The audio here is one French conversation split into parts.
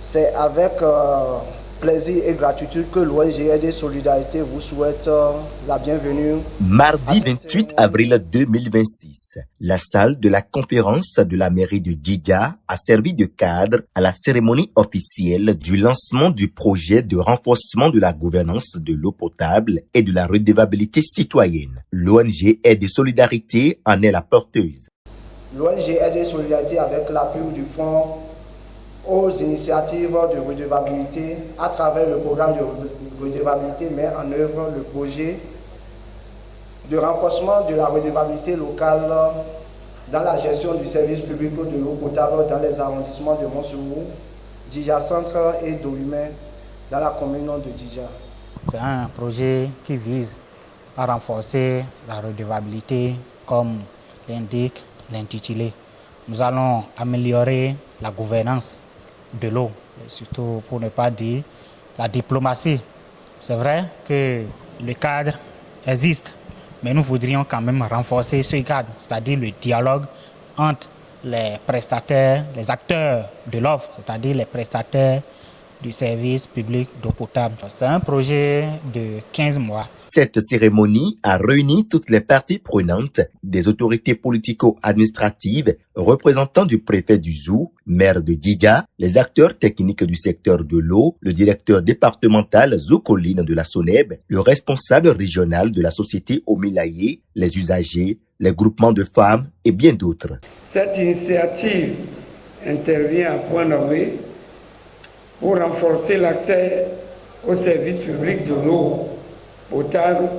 C'est avec plaisir et gratitude que l'ONG Aide Solidarité vous souhaite la bienvenue. Mardi 28 avril 2026, la salle de la conférence de la mairie de Djidja a servi de cadre à la cérémonie officielle du lancement du projet de renforcement de la gouvernance de l'eau potable et de la redevabilité citoyenne. L'ONG Aide Solidarité en est la porteuse. L'ONG Aide Solidarité, avec l'appui du Fonds aux initiatives de redevabilité à travers le programme de redevabilité, met en œuvre le projet de renforcement de la redevabilité locale dans la gestion du service public de l'eau potable dans les arrondissements de Monsourou, Djidja Centre et Dohumé dans la commune de Djidja. C'est un projet qui vise à renforcer la redevabilité comme l'indique l'intitulé. Nous allons améliorer la gouvernance de l'eau, surtout pour ne pas dire la diplomatie. C'est vrai que le cadre existe, mais nous voudrions quand même renforcer ce cadre, c'est-à-dire le dialogue entre les prestataires, les acteurs de l'offre, c'est-à-dire les prestataires du service public d'eau potable. C'est un projet de 15 mois. Cette cérémonie a réuni toutes les parties prenantes, des autorités politico-administratives, représentants du préfet du Zou, maire de Djidja, les acteurs techniques du secteur de l'eau, le directeur départemental Zou-Colline de la SONEB, le responsable régional de la société Omilaye, les usagers, les groupements de femmes et bien d'autres. Cette initiative intervient à point nommé pour renforcer l'accès au service public de l'eau potable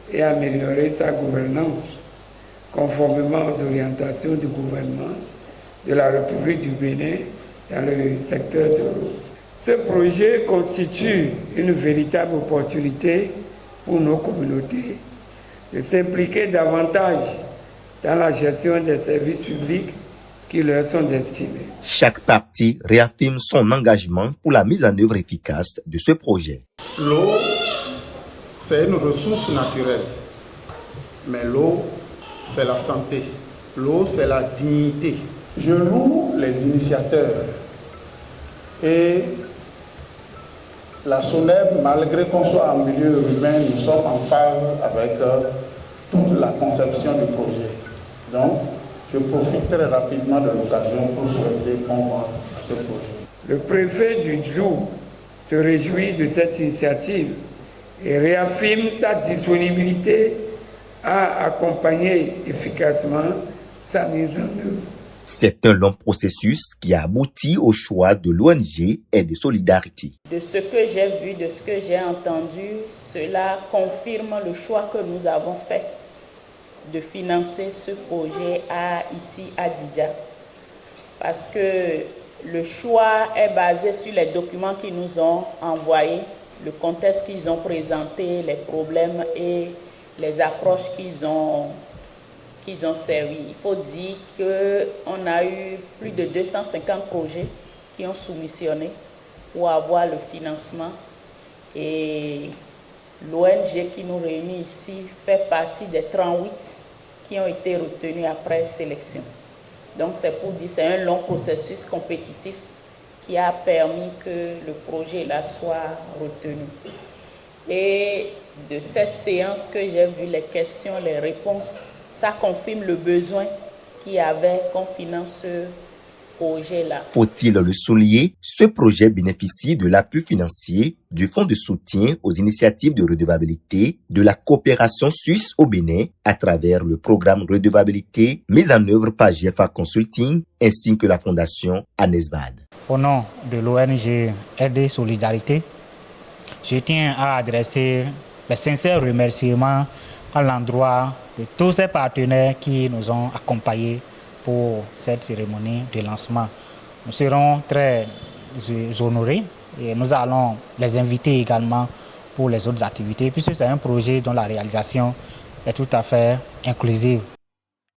et améliorer sa gouvernance, conformément aux orientations du gouvernement de la République du Bénin dans le secteur de l'eau. Ce projet constitue une véritable opportunité pour nos communautés de s'impliquer davantage dans la gestion des services publics qui leur sont destinés. Chaque partie réaffirme son engagement pour la mise en œuvre efficace de ce projet. L'eau, c'est une ressource naturelle, mais l'eau, c'est la santé. L'eau, c'est la dignité. Je loue les initiateurs et la SONEB, malgré qu'on soit en milieu humain, nous sommes en phase avec toute la conception du projet. Donc, je profite très rapidement de l'occasion pour souhaiter bon vent à ce projet. Le préfet du Djou se réjouit de cette initiative et réaffirme sa disponibilité à accompagner efficacement sa mise en œuvre. C'est un long processus qui a abouti au choix de l'ONG Aide Solidarité. De ce que j'ai vu, de ce que j'ai entendu, cela confirme le choix que nous avons fait de financer ce projet ici à Djidja. Parce que le choix est basé sur les documents qu'ils nous ont envoyés, le contexte qu'ils ont présenté, les problèmes et les approches qu'ils ont servi. Il faut dire qu'on a eu plus de 250 projets qui ont soumissionné pour avoir le financement. Et l'ONG qui nous réunit ici fait partie des 38 qui ont été retenus après sélection. Donc c'est pour dire, c'est un long processus compétitif qui a permis que le projet là soit retenu. Et de cette séance que j'ai vu, les questions, les réponses, ça confirme le besoin qu'il y avait qu'on finance ce projet-là. Faut-il le souligner, ce projet bénéficie de l'appui financier du Fonds de soutien aux initiatives de redevabilité de la coopération suisse au Bénin à travers le programme redevabilité mis en œuvre par GFA Consulting ainsi que la fondation Anesvad. Au nom de l'ONG Aide Solidarité, je tiens à adresser les sincères remerciements à l'endroit de tous ces partenaires qui nous ont accompagnés pour cette cérémonie de lancement. Nous serons très honorés et nous allons les inviter également pour les autres activités puisque c'est un projet dont la réalisation est tout à fait inclusive.